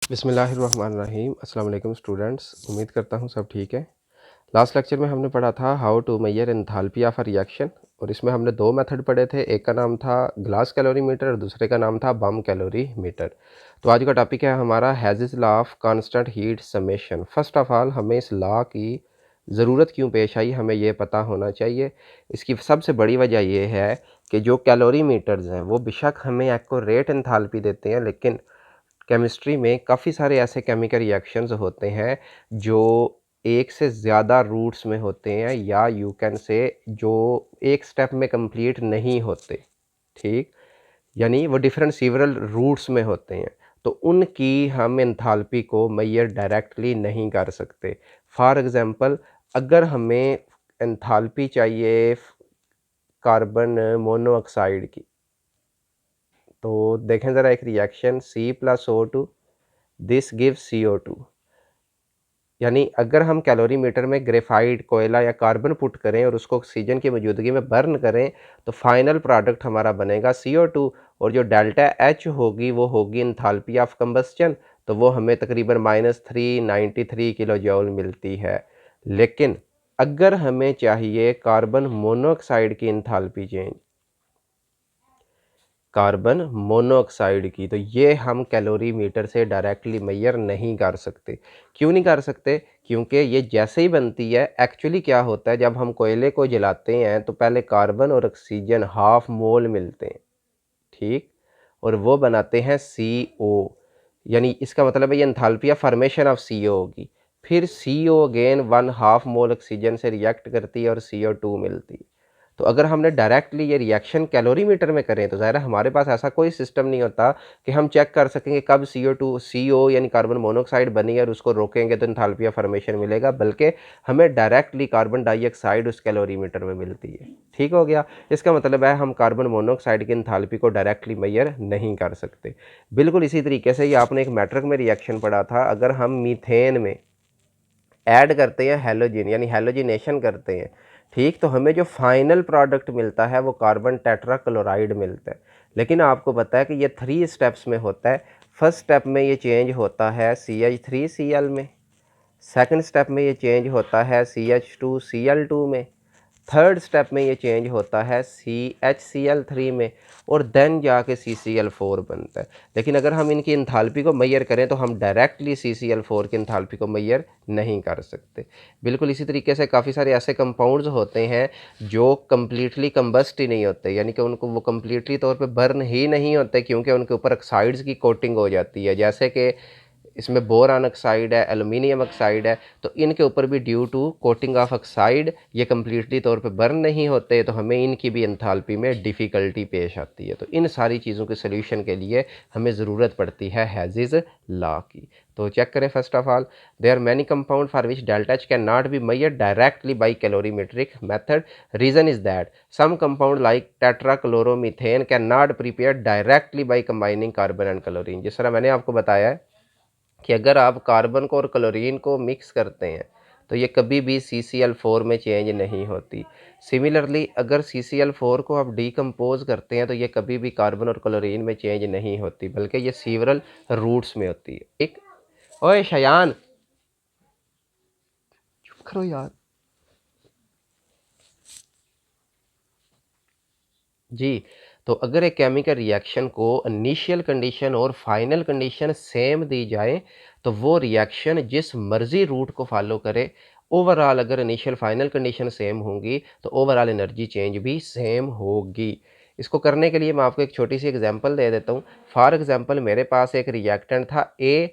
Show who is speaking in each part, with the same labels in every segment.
Speaker 1: बिस्मिल्लाहिर्रहमानिर्रहीम। अस्सलाम वालेकुम स्टूडेंट्स, उम्मीद करता हूँ सब ठीक है। लास्ट लेक्चर में हमने पढ़ा था how to measure enthalpy of a reaction और इसमें हमने दो मेथड पढ़े थे। एक का नाम था ग्लास कैलोरी मीटर और दूसरे का नाम था बम कैलोरी मीटर। तो आज का टॉपिक है हमारा Hess's law of constant heat summation. First of all हमें इस लॉ की ज़रूरत क्यों पेश आई हमें ये पता होना चाहिए। इसकी सबसे बड़ी वजह ये है कि जो कैलोरी मीटर्स हैं वो बेशक हमें एक्यूरेट एंथैल्पी देते हैं, लेकिन केमिस्ट्री में काफ़ी सारे ऐसे केमिकल रिएक्शंस होते हैं जो एक से ज़्यादा रूट्स में होते हैं, या यू कैन से जो एक स्टेप में कंप्लीट नहीं होते। ठीक, यानी वो डिफरेंट सीवरल रूट्स में होते हैं, तो उनकी हम एंथैल्पी को मेजर डायरेक्टली नहीं कर सकते। फॉर एग्जांपल, अगर हमें एंथैल्पी चाहिए कार्बन मोनोऑक्साइड की, तो देखें ज़रा एक reaction C+O2 this gives CO2। यानी अगर हम कैलोरीमीटर में ग्रेफाइट, कोयला या कार्बन पुट करें और उसको ऑक्सीजन की मौजूदगी में बर्न करें तो फाइनल प्रोडक्ट हमारा बनेगा CO2, और जो डेल्टा H होगी वो होगी एंथैल्पी ऑफ कंबस्चन, तो वो हमें तकरीबन -393 किलो जूल मिलती है। लेकिन अगर हमें चाहिए कार्बन मोनोऑक्साइड की एंथैल्पी चेंज, कार्बन मोनोऑक्साइड की, तो ये हम कैलोरीमीटर से डायरेक्टली मेजर नहीं कर सकते। क्यों नहीं कर सकते? क्योंकि ये जैसे ही बनती है, एक्चुअली क्या होता है, जब हम कोयले को जलाते हैं तो पहले कार्बन और ऑक्सीजन हाफ मोल मिलते हैं, ठीक, और वो बनाते हैं CO। यानी इसका मतलब है ये enthalpy of formation of CO होगी। फिर CO अगेन 1/2 मोल ऑक्सीजन से रिएक्ट करती है और CO2 मिलती है। तो अगर हमने डायरेक्टली ये रिएक्शन कैलोरीमीटर में करें तो ज़ाहिर है हमारे पास ऐसा कोई सिस्टम नहीं होता कि हम चेक कर सकेंगे कब CO यानी कार्बन मोनोऑक्साइड बनी है और उसको रोकेंगे तो एंथैल्पी ऑफ फॉर्मेशन मिलेगा, बल्कि हमें डायरेक्टली कार्बन डाइऑक्साइड उस कैलोरीमीटर में मिलती है। ठीक हो गया। इसका मतलब है हम कार्बन मोनोऑक्साइड की एंथैल्पी को डायरेक्टली मेजर नहीं कर सकते। बिल्कुल इसी तरीके से ये आपने एक मैट्रिक में रिएक्शन पढ़ा था, अगर हम मीथेन में ऐड करते हैं हैलोजन यानी हैलोजिनेशन करते हैं, ठीक, तो हमें जो फाइनल प्रोडक्ट मिलता है वो कार्बन टेट्राक्लोराइड मिलता है। लेकिन आपको पता है कि ये 3 स्टेप्स में होता है। फर्स्ट स्टेप में ये चेंज होता है CH3Cl में, सेकंड स्टेप में ये चेंज होता है CH2Cl2 में, थर्ड स्टेप में ये चेंज होता है CHCl3 में, और देन जाके CCl4 बनता है। लेकिन अगर हम इनकी एंथैल्पी को मेजर करें तो हम डायरेक्टली CCl4 की एंथैल्पी को मेजर नहीं कर सकते। बिल्कुल इसी तरीके से काफ़ी सारे ऐसे कंपाउंड्स होते हैं जो कम्प्लीटली कंबस्ट ही नहीं होते, यानी कि उनको वो कम्प्लीटली तौर पे बर्न ही नहीं होते, क्योंकि उनके ऊपर ऑक्साइड्स की कोटिंग हो जाती है। जैसे कि इसमें बोरान ऑक्साइड है, एल्युमिनियम ऑक्साइड है, तो इनके ऊपर भी due to coating of oxide ये कम्प्लीटली तौर पे बर्न नहीं होते, तो हमें इनकी भी एंथैल्पी में डिफ़िकल्टी पेश आती है। तो इन सारी चीज़ों के सोल्यूशन के लिए हमें ज़रूरत पड़ती है हैज़ेस लॉ की। तो चेक करें, first of all there are many compound for which delta H can not be measured directly by calorimetric method. Reason is that some compound like tetrachloromethane can not prepare directly by combining carbon and chlorine. जिस तरह मैंने आपको बताया है कि अगर आप carbon को और क्लोरीन को मिक्स करते हैं तो ये कभी भी CCl4 में चेंज नहीं होती। सिमिलरली अगर CCl4 को आप डीकम्पोज करते हैं तो ये कभी भी कार्बन और क्लोरीन में चेंज नहीं होती, बल्कि ये सीवरल रूट्स में होती है। एक ओए शयान, चुप करो यार जी। तो अगर एक केमिकल रिएक्शन को इनिशियल कंडीशन और फाइनल कंडीशन सेम दी जाए तो वो रिएक्शन जिस मर्जी रूट को फॉलो करे, ओवरऑल अगर इनिशियल फाइनल कंडीशन सेम होंगी तो ओवरऑल एनर्जी चेंज भी सेम होगी। इसको करने के लिए मैं आपको एक छोटी सी एग्जांपल दे देता हूँ। फॉर एग्जांपल मेरे पास एक रिएक्टेंट था A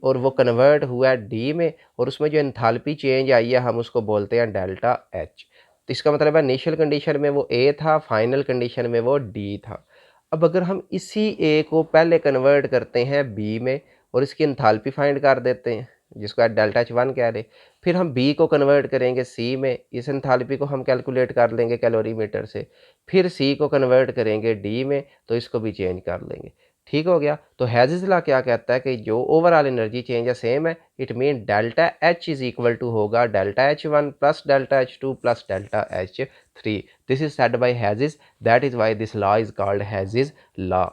Speaker 1: और वो कन्वर्ट हुआ है D में, और उसमें जो एंथैल्पी चेंज आई है हम उसको बोलते हैं डेल्टा H। तो इसका मतलब है इनिशियल कंडीशन में वो A था, फाइनल कंडीशन में वो D था। अब अगर हम इसी A को पहले कन्वर्ट करते हैं B में और इसकी एंथैल्पी फाइंड कर देते हैं, जिसको डेल्टा H1 कह रहे, फिर हम B को कन्वर्ट करेंगे C में, इस एंथैल्पी को हम कैलकुलेट कर लेंगे कैलोरीमीटर से, फिर C को कन्वर्ट करेंगे D में तो इसको भी चेंज कर लेंगे। ठीक हो गया। तो हैज़ेस लॉ क्या कहता है कि जो ओवरऑल एनर्जी चेंज है सेम है, it mean delta H is equal to होगा delta H1 plus delta H2 plus delta H3। This is said by Hess's, that is why this law is called Hess's law.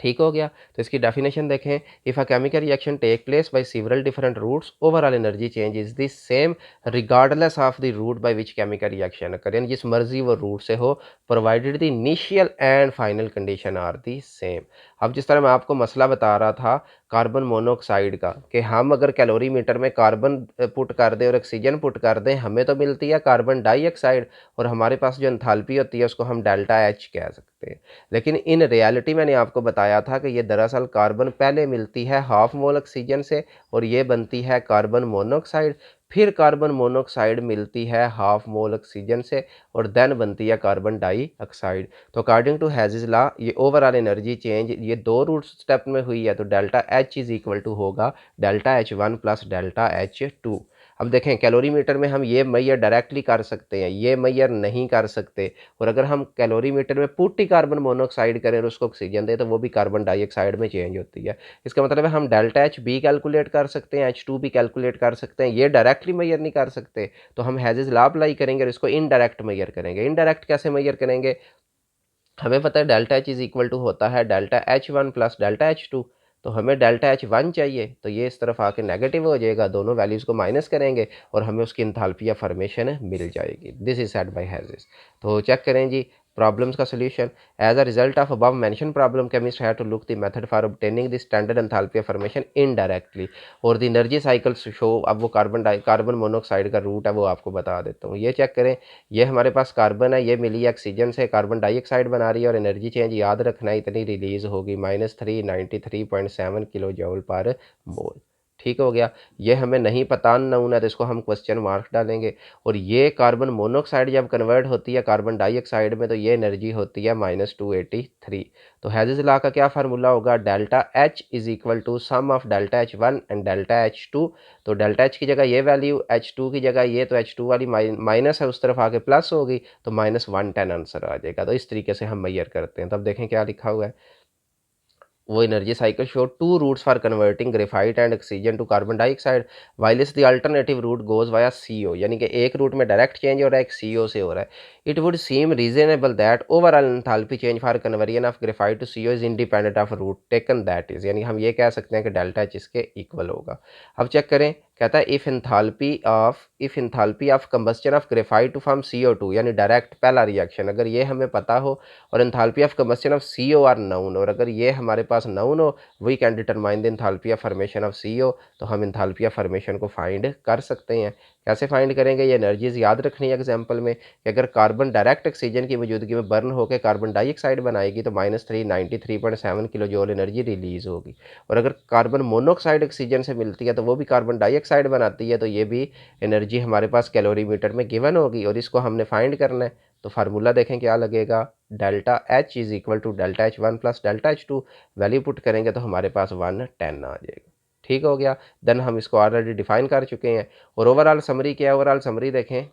Speaker 1: ठीक हो गया। तो इसकी definition देखें, if a chemical reaction take place by several different routes overall energy change is the same regardless of the route by which chemical reaction occur, यानी जिस मर्जी वो रूट से हो, provided the initial and final condition are the same. अब जिस तरह मैं आपको मसला बता रहा था कार्बन मोनोऑक्साइड का, कि हम अगर कैलोरीमीटर में कार्बन पुट कर दें और ऑक्सीजन पुट कर दें, हमें तो मिलती है कार्बन डाइऑक्साइड, और हमारे पास जो एंथैल्पी होती है उसको हम डेल्टा एच कह सकते हैं। लेकिन इन रियलिटी मैंने आपको बताया था कि ये दरअसल कार्बन पहले मिलती है हाफ मोल ऑक्सीजन से और ये बनती है कार्बन मोनोऑक्साइड, फिर कार्बन मोनोऑक्साइड मिलती है हाफ मोल ऑक्सीजन से और देन बनती है कार्बन डाइऑक्साइड। तो अकॉर्डिंग टू हेज़िस लॉ ये ओवरऑल एनर्जी चेंज ये दो रूट स्टेप में हुई है, तो delta H is equal to होगा delta H one plus delta H two. अब देखें कैलोरीमीटर में हम ये मैयर डायरेक्टली कर सकते हैं, ये मैयर नहीं कर सकते, और अगर हम कैलोरीमीटर में पुट ही कार्बन मोनोऑक्साइड करें और उसको ऑक्सीजन दें तो वो भी कार्बन डाइऑक्साइड में चेंज होती है। इसका मतलब है हम डेल्टा एच बी कैलकुलेट कर सकते हैं, एच टू भी कैलकुलेट कर सकते हैं, ये डायरेक्टली मैयर नहीं कर सकते। तो हम हेज़िस लॉ अप्लाई करेंगे और इसको इनडायरेक्ट मैयर करेंगे। इनडायरेक्ट कैसे मैयर करेंगे, हमें पता है delta H is equal to होता है delta H one plus delta H two. तो हमें डेल्टा एच वन चाहिए, तो ये इस तरफ आके नेगेटिव हो जाएगा, दोनों वैल्यूज़ को माइनस करेंगे और हमें उसकी इंथैल्पी या फॉर्मेशन मिल जाएगी। This is said by Hess's. तो चेक करें जी प्रॉब्लम्स का solution. As a result of above mention problem chemist had to look the method for obtaining the standard enthalpy formation indirectly और द एनर्जी साइकिल शो। अब वो carbon monoxide का root है वो आपको बता देता हूँ। ये चेक करें, ये हमारे पास कार्बन है, ये मिली है ऑक्सीजन से, कार्बन डाइऑक्साइड बना रही है और एनर्जी चेंज याद रखना है इतनी रिलीज होगी -393.7 किलो जूल पर मोल। ठीक हो गया। ये हमें नहीं पता नून है तो इसको हम क्वेश्चन मार्क डालेंगे। और ये कार्बन मोनोऑक्साइड जब कन्वर्ट होती है कार्बन डाइऑक्साइड में तो ये एनर्जी होती है -283। तो हेज़िस लॉ का क्या फार्मूला होगा, delta H is equal to sum of delta H one and delta H two. तो डेल्टा एच की जगह ये वैल्यू, एच टू की जगह ये, तो एच टू वाली माइनस है उस तरफ आके प्लस होगी तो -110 आंसर आ जाएगा। तो इस तरीके से हम मैयर करते हैं। तब देखें क्या लिखा हुआ है, वो energy cycle show two routes for converting graphite and oxygen to carbon dioxide whilst the alternative route goes via CO, यानी कि एक रूट में डायरेक्ट चेंज हो रहा है, एक सीओ से हो रहा है। It would seem reasonable that overall enthalpy change for conversion of graphite to CO is independent of route taken that is, यानी हम ये कह सकते हैं कि डेल्टा एच इसके इक्वल होगा। अब चेक करें, कहता है if enthalpy of combustion of graphite to form CO2, यानी डायरेक्ट पहला रिएक्शन, अगर ये हमें पता हो और enthalpy of combustion of CO are known, और अगर ये हमारे पास नाउन हो, we can determine the enthalpy of formation of CO। तो हम एंथैल्पी ऑफ फॉर्मेशन को फाइंड कर सकते हैं। कैसे फाइंड करेंगे, ये एनर्जीज याद रखनी है एग्जाम्पल में कि अगर कार्बन डायरेक्ट ऑक्सीजन की मौजूदगी में बर्न होकर कार्बन डाइऑक्साइड बनाएगी तो -393.7 किलो जूल एनर्जी रिलीज होगी, और अगर कार्बन मोनोऑक्साइड ऑक्सीजन से मिलती है तो वो भी कार्बन डाइऑक्साइड बनाती है, तो ये भी एनर्जी हमारे पास कैलोरीमीटर में गिवन होगी और इसको हमने फाइंड करना है। तो फार्मूला देखें क्या लगेगा, delta H is equal to delta H one plus delta H two. Value put करेंगे तो हमारे पास 110 आ जाएगा। ठीक हो गया। देन हम इसको ऑलरेडी डिफाइन कर चुके हैं। और ओवरऑल समरी क्या है, ओवरऑल समरी देखें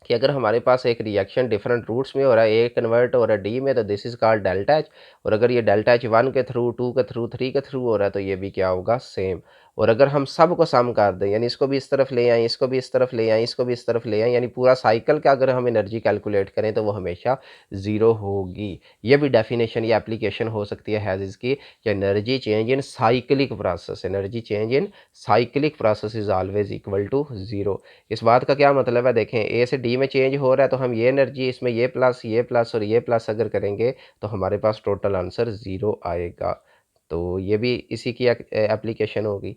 Speaker 1: कि अगर हमारे पास एक रिएक्शन डिफरेंट रूट्स में हो रहा है, ए कन्वर्ट हो रहा है डी में, तो this is called delta H. और अगर ये डेल्टा एच वन के थ्रू, टू के थ्रू, थ्री के थ्रू हो रहा है तो ये भी क्या होगा, सेम। और अगर हम सब को सम कर दें, यानी इसको भी इस तरफ ले आए, इसको भी इस तरफ ले आए, इसको भी इस तरफ ले आए, यानी पूरा साइकिल का अगर हम एनर्जी कैलकुलेट करें तो वो हमेशा ज़ीरो होगी। ये भी डेफिनेशन या एप्लीकेशन हो सकती है हैज़ इसकी कि energy change in cyclic process, energy change in cyclic process is always equal to zero. इस बात का क्या मतलब है, देखें ए से डी में चेंज हो रहा है तो हम ये एनर्जी इसमें ये प्लस और ये प्लस अगर करेंगे तो हमारे पास टोटल आंसर 0 आएगा। तो ये भी इसी की एप्लीकेशन होगी।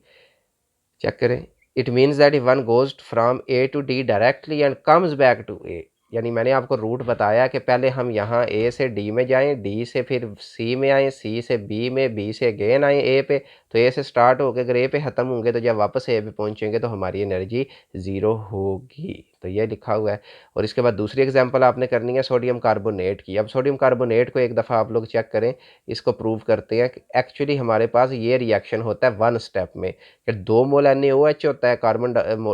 Speaker 1: चेक करें, it means that if one goes from A to D directly and comes back to A, यानी मैंने आपको रूट बताया कि पहले हम यहाँ ए से डी में जाएं, डी से फिर सी में आएँ, सी से बी में, बी से अगेन आएँ ए पे, तो ए से स्टार्ट होकर अगर ए पे ख़त्म होंगे तो जब वापस ए पे पहुँचेंगे तो हमारी एनर्जी 0 होगी। तो ये लिखा हुआ है। और इसके बाद दूसरी एग्जांपल आपने करनी है सोडियम कार्बोनेट की। अब सोडियम कार्बोनेट को एक दफ़ा आप लोग चेक करें, इसको प्रूव करते हैं कि एक्चुअली हमारे पास ये रिएक्शन होता है वन स्टेप में कि 2 मोल NaOH होता है, कार्बन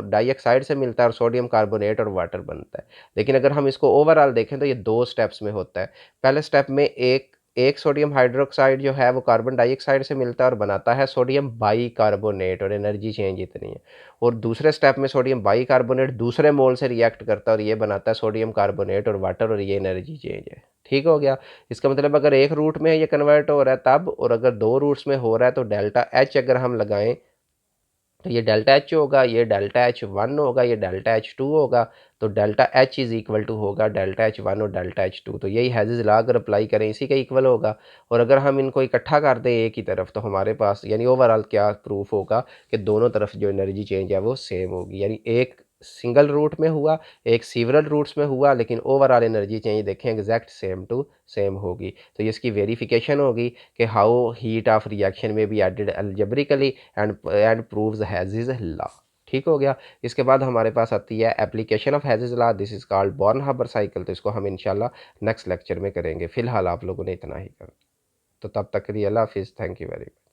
Speaker 1: डाइऑक्साइड से मिलता है और सोडियम कार्बोनेट और वाटर बनता है। लेकिन अगर हम इसको ओवरऑल देखें तो ये 2 स्टेप्स में होता है। पहले स्टेप में एक एक सोडियम हाइड्रोक्साइड जो है वो कार्बन डाइऑक्साइड से मिलता है और बनाता है सोडियम बाईकार्बोनेट, और एनर्जी चेंज इतनी है। और दूसरे स्टेप में सोडियम बाईकार्बोनेट दूसरे मोल से रिएक्ट करता है और ये बनाता है सोडियम कार्बोनेट और वाटर, और ये एनर्जी चेंज है। ठीक हो गया। इसका मतलब अगर एक रूट में ये कन्वर्ट हो रहा है तब, और अगर दो रूट्स में हो रहा है तो डेल्टा एच अगर हम लगाएं तो ये डेल्टा एच होगा, ये डेल्टा एच वन होगा, ये डेल्टा एच टू होगा। तो delta H is equal to होगा डेल्टा एच वन और डेल्टा एच टू। तो यही हेज़ेस लॉ अगर अप्लाई करें इसी का इक्वल होगा। और अगर हम इनको इकट्ठा कर दें एक ही तरफ तो हमारे पास यानी ओवरऑल क्या प्रूफ होगा कि दोनों तरफ जो एनर्जी चेंज है वो सेम होगी। यानी एक सिंगल रूट में हुआ, एक सीवरल रूट्स में हुआ, लेकिन ओवरऑल एनर्जी चेंज देखें एग्जैक्ट सेम टू सेम होगी। तो इसकी वेरिफिकेशन होगी कि हाउ हीट ऑफ रिएक्शन में be added algebraically and proves Hess's law. ठीक हो गया। इसके बाद हमारे पास आती है application of Hess's law, this is called Born Haber cycle. तो इसको हम इंशाल्लाह नेक्स्ट लेक्चर में करेंगे। फिलहाल आप लोगों ने इतना ही करना। तो तब तक के लिए अल्लाह हाफिज़, थैंक यू वेरी मच।